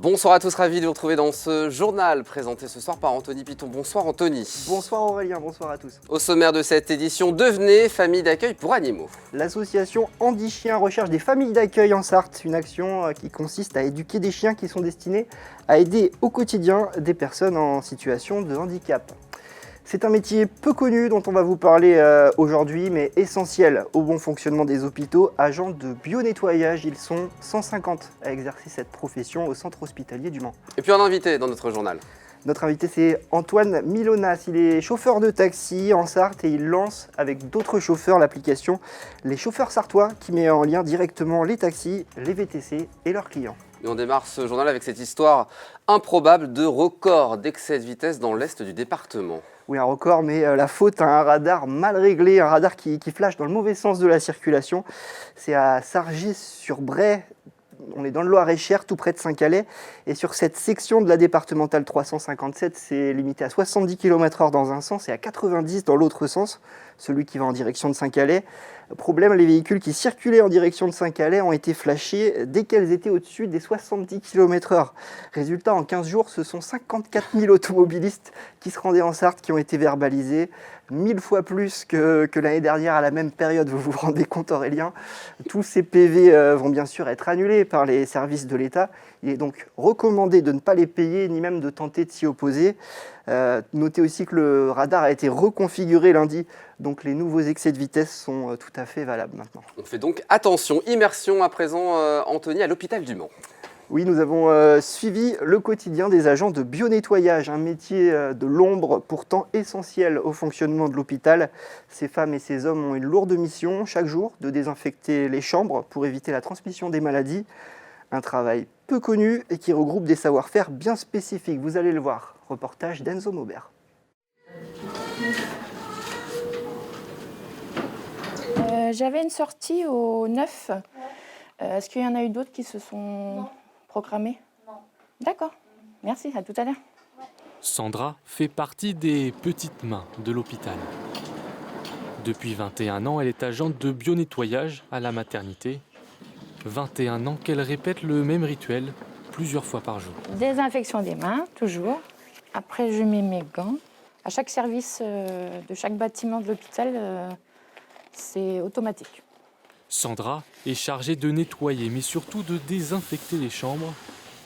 Bonsoir à tous, ravi de vous retrouver dans ce journal présenté ce soir par Anthony Piton. Bonsoir Anthony. Bonsoir Aurélien, bonsoir à tous. Au sommaire de cette édition, devenez famille d'accueil pour animaux. L'association Andy Chien recherche des familles d'accueil en Sarthe, une action qui consiste à éduquer des chiens qui sont destinés à aider au quotidien des personnes en situation de handicap. C'est un métier peu connu dont on va vous parler aujourd'hui, mais essentiel au bon fonctionnement des hôpitaux. Agents de bio-nettoyage, ils sont 150 à exercer cette profession au centre hospitalier du Mans. Et puis un invité dans notre journal. Notre invité, c'est Antoine Milonas. Il est chauffeur de taxi en Sarthe et il lance avec d'autres chauffeurs l'application Les Chauffeurs Sartois qui met en lien directement les taxis, les VTC et leurs clients. Et on démarre ce journal avec cette histoire improbable de record d'excès de vitesse dans l'est du département. Oui, un record, mais la faute à un radar mal réglé, un radar qui flash dans le mauvais sens de la circulation. C'est à Sargis-sur-Bray. On est dans le Loir-et-Cher, tout près de Saint-Calais. Et sur cette section de la départementale 357, c'est limité à 70 km/h dans un sens et à 90 dans l'autre sens, celui qui va en direction de Saint-Calais. Problème, les véhicules qui circulaient en direction de Saint-Calais ont été flashés dès qu'elles étaient au-dessus des 70 km/h. Résultat, en 15 jours, ce sont 54 000 automobilistes qui se rendaient en Sarthe qui ont été verbalisés. 1000 fois plus que l'année dernière à la même période, vous vous rendez compte Aurélien. Tous ces PV vont bien sûr être annulés par les services de l'État. Il est donc recommandé de ne pas les payer ni même de tenter de s'y opposer. Notez aussi que le radar a été reconfiguré lundi, donc les nouveaux excès de vitesse sont tout à fait valables maintenant. On fait donc attention, immersion à présent Anthony à l'hôpital du Mans. Oui, nous avons suivi le quotidien des agents de bio-nettoyage, un métier de l'ombre pourtant essentiel au fonctionnement de l'hôpital. Ces femmes et ces hommes ont une lourde mission chaque jour de désinfecter les chambres pour éviter la transmission des maladies. Un travail peu connu et qui regroupe des savoir-faire bien spécifiques. Vous allez le voir. Reportage d'Enzo Maubert. J'avais une sortie au 9. Est-ce qu'il y en a eu d'autres qui se sont programmés? Non. D'accord. Merci, à tout à l'heure. Sandra fait partie des petites mains de l'hôpital. Depuis 21 ans, elle est agente de bio-nettoyage à la maternité. 21 ans qu'elle répète le même rituel plusieurs fois par jour. Désinfection des mains, toujours. Après, je mets mes gants. À chaque service de chaque bâtiment de l'hôpital, c'est automatique. Sandra est chargée de nettoyer, mais surtout de désinfecter les chambres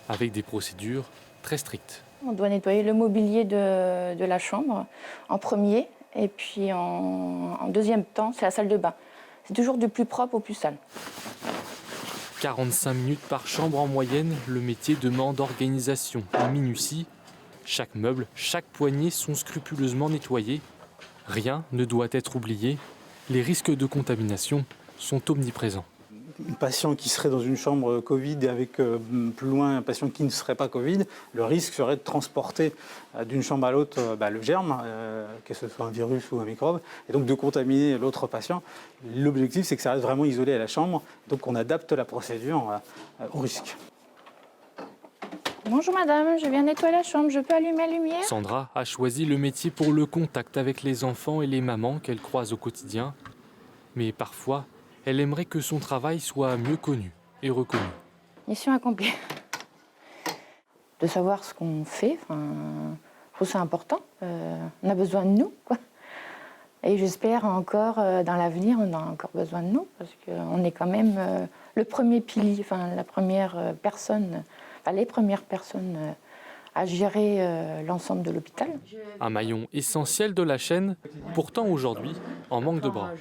avec des procédures très strictes. On doit nettoyer le mobilier de la chambre en premier, et puis en deuxième temps, c'est la salle de bain. C'est toujours du plus propre au plus sale. 45 minutes par chambre en moyenne, le métier demande organisation et minutie. Chaque meuble, chaque poignée sont scrupuleusement nettoyés. Rien ne doit être oublié. Les risques de contamination sont omniprésents. Un patient qui serait dans une chambre Covid et avec plus loin un patient qui ne serait pas Covid, le risque serait de transporter d'une chambre à l'autre le germe, que ce soit un virus ou un microbe, et donc de contaminer l'autre patient. L'objectif, c'est que ça reste vraiment isolé à la chambre, donc on adapte la procédure au risque. Bonjour madame, je viens nettoyer la chambre, je peux allumer la lumière? Sandra a choisi le métier pour le contact avec les enfants et les mamans qu'elle croise au quotidien. Mais parfois, elle aimerait que son travail soit mieux connu et reconnu. Mission accomplie. De savoir ce qu'on fait, je trouve ça important. On a besoin de nous, quoi. Et j'espère encore, dans l'avenir, on a encore besoin de nous, parce qu'on est quand même le premier pilier, la première personne, les premières personnes à gérer l'ensemble de l'hôpital. Un maillon essentiel de la chaîne, pourtant aujourd'hui en manque de bras.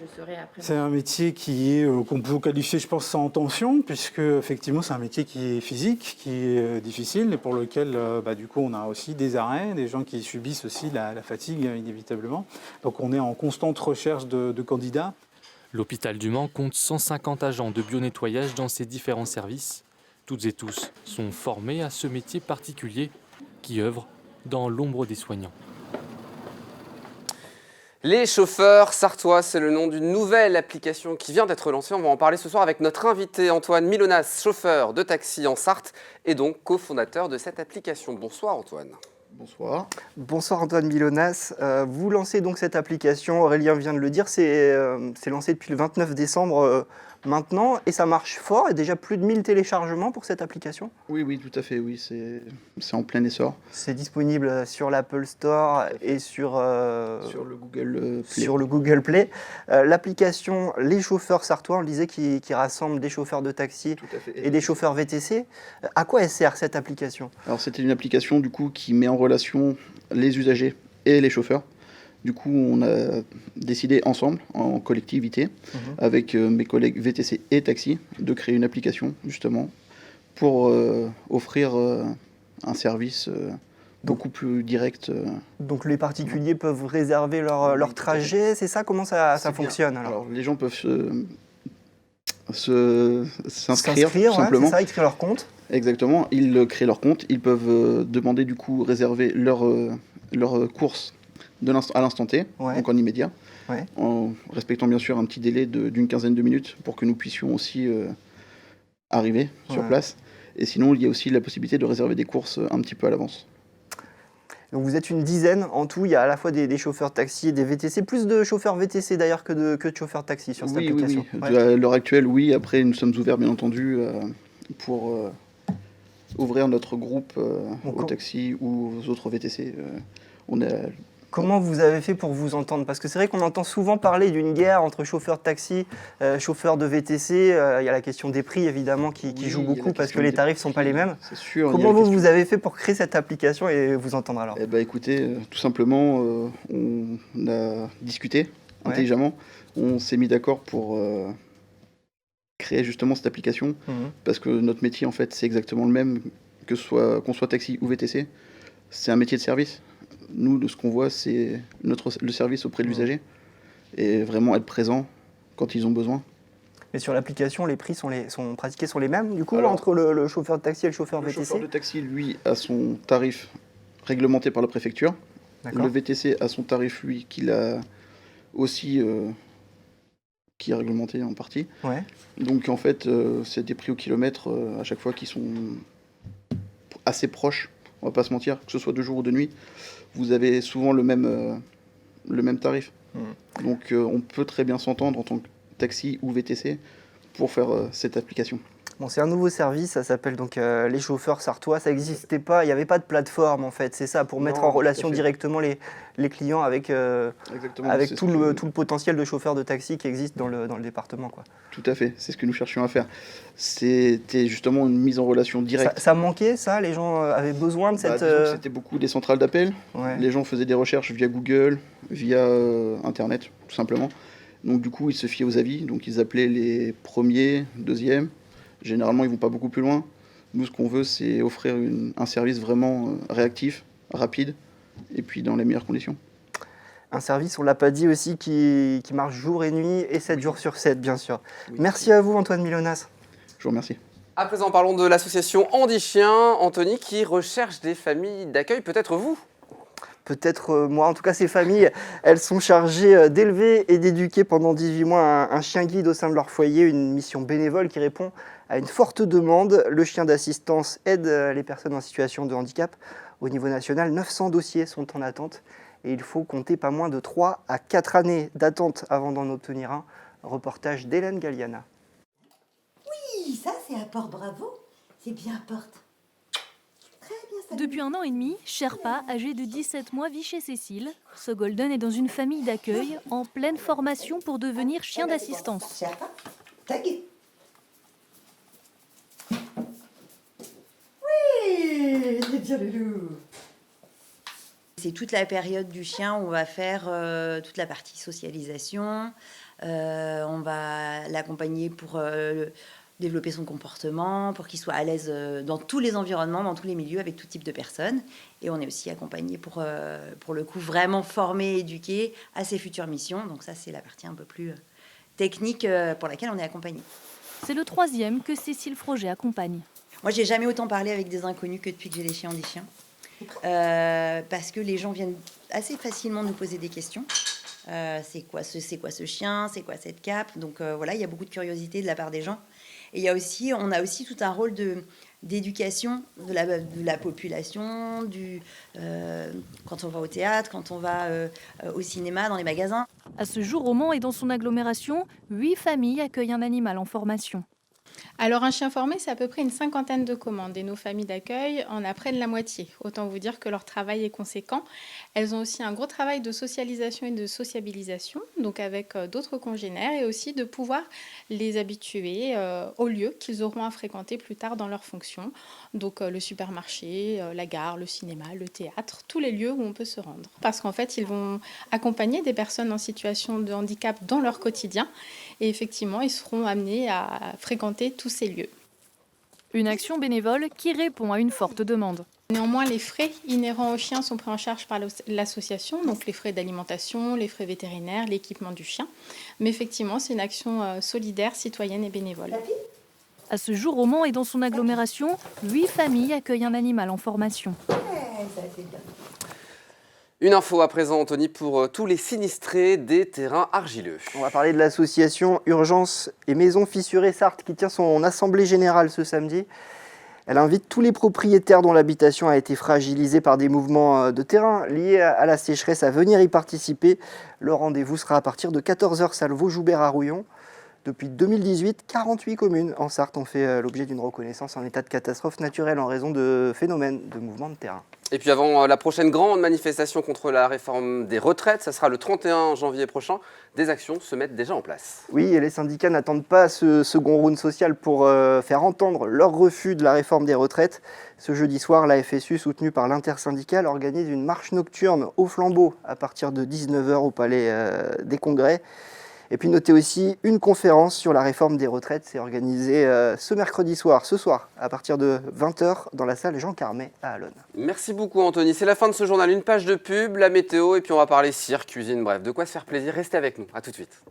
C'est un métier qu'on peut qualifier, je pense, sans tension, puisque effectivement c'est un métier qui est physique, qui est difficile et pour lequel du coup on a aussi des arrêts, des gens qui subissent aussi la fatigue inévitablement. Donc on est en constante recherche de candidats. L'hôpital du Mans compte 150 agents de bio-nettoyage dans ses différents services. Toutes et tous sont formés à ce métier particulier qui œuvre dans l'ombre des soignants. Les Chauffeurs Sartois, c'est le nom d'une nouvelle application qui vient d'être lancée. On va en parler ce soir avec notre invité Antoine Milonas, chauffeur de taxi en Sarthe et donc cofondateur de cette application. Bonsoir Antoine. Bonsoir. Bonsoir Antoine Milonas. Vous lancez donc cette application, Aurélien vient de le dire, c'est lancé depuis le 29 décembre maintenant et ça marche fort. Il y a déjà plus de 1000 téléchargements pour cette application. Oui, tout à fait, oui, c'est en plein essor. C'est disponible sur l'Apple Store et sur Sur le Google Play. sur le Google Play. L'application Les Chauffeurs Sartois, on le disait, qui rassemble des chauffeurs de taxi Tout à fait. et des chauffeurs VTC. À quoi elle sert cette application? Alors c'était une application du coup qui met en relation les usagers et les chauffeurs. Du coup, on a décidé ensemble, en collectivité, avec mes collègues VTC et taxi, de créer une application justement pour offrir un service beaucoup plus direct. Donc les particuliers peuvent réserver leur trajet, c'est ça? Comment ça C'est bien. fonctionne Alors les gens peuvent s'inscrire tout ouais, simplement. c'est ça, écrire leur compte. Exactement, ils créent leur compte, ils peuvent demander du coup réserver leur course à l'instant T, Ouais. donc en immédiat, Ouais. en respectant bien sûr un petit délai d'une quinzaine de minutes pour que nous puissions aussi arriver sur Ouais. place. Et sinon, il y a aussi la possibilité de réserver des courses un petit peu à l'avance. Donc vous êtes une dizaine en tout, il y a à la fois des chauffeurs taxi et des VTC, plus de chauffeurs VTC d'ailleurs que de chauffeurs taxi sur cette application. Oui. Ouais. À l'heure actuelle, oui. Après, nous sommes ouverts bien entendu pour ouvrir notre groupe Bon, aux taxis ou aux autres VTC. On a Comment vous avez fait pour vous entendre? Parce que c'est vrai qu'on entend souvent parler d'une guerre entre chauffeurs de taxi, chauffeurs de VTC. Il y a la question des prix évidemment qui Oui, joue il y a la beaucoup parce que question les des tarifs ne sont pas prix, les mêmes. C'est sûr. il y a Comment la question- vous avez fait pour créer cette application et vous entendre alors? Eh ben, écoutez, tout simplement, on a discuté intelligemment. On s'est mis d'accord pour créer justement cette application Mhm. parce que notre métier, en fait, c'est exactement le même, qu'on soit taxi ou VTC. C'est un métier de service. Nous, de ce qu'on voit, c'est le service auprès de l'usager et vraiment être présent quand ils ont besoin. Mais sur l'application, les prix sont pratiqués sont les mêmes du coup Alors, entre le chauffeur de taxi et le chauffeur Le VTC? chauffeur de taxi, lui, a son tarif réglementé par la préfecture. D'accord. Le VTC a son tarif, lui, qu'il a aussi qui est réglementé en partie. Ouais. Donc en fait, c'est des prix au kilomètre à chaque fois qui sont assez proches. On va pas se mentir, que ce soit de jour ou de nuit, vous avez souvent le même tarif. Donc on peut très bien s'entendre en tant que taxi ou VTC pour faire cette application. Bon, c'est un nouveau service, ça s'appelle donc les chauffeurs sartois. Ça n'existait pas, il n'y avait pas de plateforme en fait. C'est ça, pour mettre Non, en tout à relation fait. directement les clients avec Exactement. c'est tout ce que- le potentiel de chauffeurs de taxi qui existe dans le département, quoi. Tout à fait, c'est ce que nous cherchions à faire. C'était justement une mise en relation directe. Ça manquait, ça? Les gens avaient besoin de Bah, cette... disons que c'était beaucoup des centrales d'appel. Ouais. Les gens faisaient des recherches via Google, via Internet, tout simplement. Donc du coup, ils se fiaient aux avis. Donc ils appelaient les premiers, deuxièmes. Généralement, ils vont pas beaucoup plus loin. Nous, ce qu'on veut, c'est offrir un service vraiment réactif, rapide, et puis dans les meilleures conditions. Un service, on l'a pas dit aussi, qui marche jour et nuit et 7 jours sur 7, bien sûr. Oui. Merci à vous, Antoine Milonas. Je vous remercie. À présent, parlons de l'association Andy Chien, Anthony, qui recherche des familles d'accueil, peut-être vous. Peut-être moi, en tout cas ces familles, elles sont chargées d'élever et d'éduquer pendant 18 mois un chien guide au sein de leur foyer, une mission bénévole qui répond à une forte demande. Le chien d'assistance aide les personnes en situation de handicap. Au niveau national, 900 dossiers sont en attente et il faut compter pas moins de 3 à 4 années d'attente avant d'en obtenir un. Reportage d'Hélène Galliana. Oui, ça c'est à Porte Bravo. C'est bien à Porte. Très bien ça. Depuis 1 an et demi, Sherpa, âgé de 17 mois, vit chez Cécile. Ce golden est dans une famille d'accueil en pleine formation pour devenir chien d'assistance. Sherpa, tag. Oui, il est bien le loup. C'est toute la période du chien où on va faire toute la partie socialisation. On va l'accompagner pour développer son comportement, pour qu'il soit à l'aise dans tous les environnements, dans tous les milieux, avec tout type de personnes. Et on est aussi accompagné pour le coup, vraiment former, éduquer à ses futures missions. Donc ça, c'est la partie un peu plus technique pour laquelle on est accompagné. C'est le 3e que Cécile Froget accompagne. Moi, j'ai jamais autant parlé avec des inconnus que depuis que j'ai les chiens des chiens. Parce que les gens viennent assez facilement nous poser des questions. C'est quoi ce chien? C'est quoi cette cape? Donc voilà, il y a beaucoup de curiosité de la part des gens. Et on a aussi tout un rôle d'éducation de la population, quand on va au théâtre, quand on va au cinéma, dans les magasins. À ce jour, au Mans et dans son agglomération, 8 familles accueillent un animal en formation. Alors un chien formé, c'est à peu près une 50aine de commandes et nos familles d'accueil en apprennent la moitié. Autant vous dire que leur travail est conséquent. Elles ont aussi un gros travail de socialisation et de sociabilisation, donc avec d'autres congénères, et aussi de pouvoir les habituer aux lieux qu'ils auront à fréquenter plus tard dans leur fonction. Donc le supermarché, la gare, le cinéma, le théâtre, tous les lieux où on peut se rendre. Parce qu'en fait, ils vont accompagner des personnes en situation de handicap dans leur quotidien. Et effectivement, ils seront amenés à fréquenter tous ces lieux. Une action bénévole qui répond à une forte demande. Néanmoins, les frais inhérents aux chiens sont pris en charge par l'association, donc les frais d'alimentation, les frais vétérinaires, l'équipement du chien. Mais effectivement, c'est une action solidaire, citoyenne et bénévole. À ce jour, au Mans et dans son agglomération, 8 familles accueillent un animal en formation. Une info à présent, Anthony, pour tous les sinistrés des terrains argileux. On va parler de l'association Urgence et Maisons Fissurées Sarthe qui tient son assemblée générale ce samedi. Elle invite tous les propriétaires dont l'habitation a été fragilisée par des mouvements de terrain liés à la sécheresse à venir y participer. Le rendez-vous sera à partir de 14h, salle Vaujoubert à Rouillon. Depuis 2018, 48 communes en Sarthe ont fait l'objet d'une reconnaissance en état de catastrophe naturelle en raison de phénomènes de mouvements de terrain. Et puis avant la prochaine grande manifestation contre la réforme des retraites, ça sera le 31 janvier prochain, des actions se mettent déjà en place. Oui, et les syndicats n'attendent pas ce second round social pour faire entendre leur refus de la réforme des retraites. Ce jeudi soir, la FSU, soutenue par l'intersyndicale, organise une marche nocturne au flambeau à partir de 19h au Palais des Congrès. Et puis notez aussi une conférence sur la réforme des retraites. C'est organisé ce mercredi soir, à partir de 20h dans la salle Jean Carmet à Allonne. Merci beaucoup Anthony. C'est la fin de ce journal. Une page de pub, la météo et puis on va parler cirque, cuisine, bref, de quoi se faire plaisir. Restez avec nous. À tout de suite.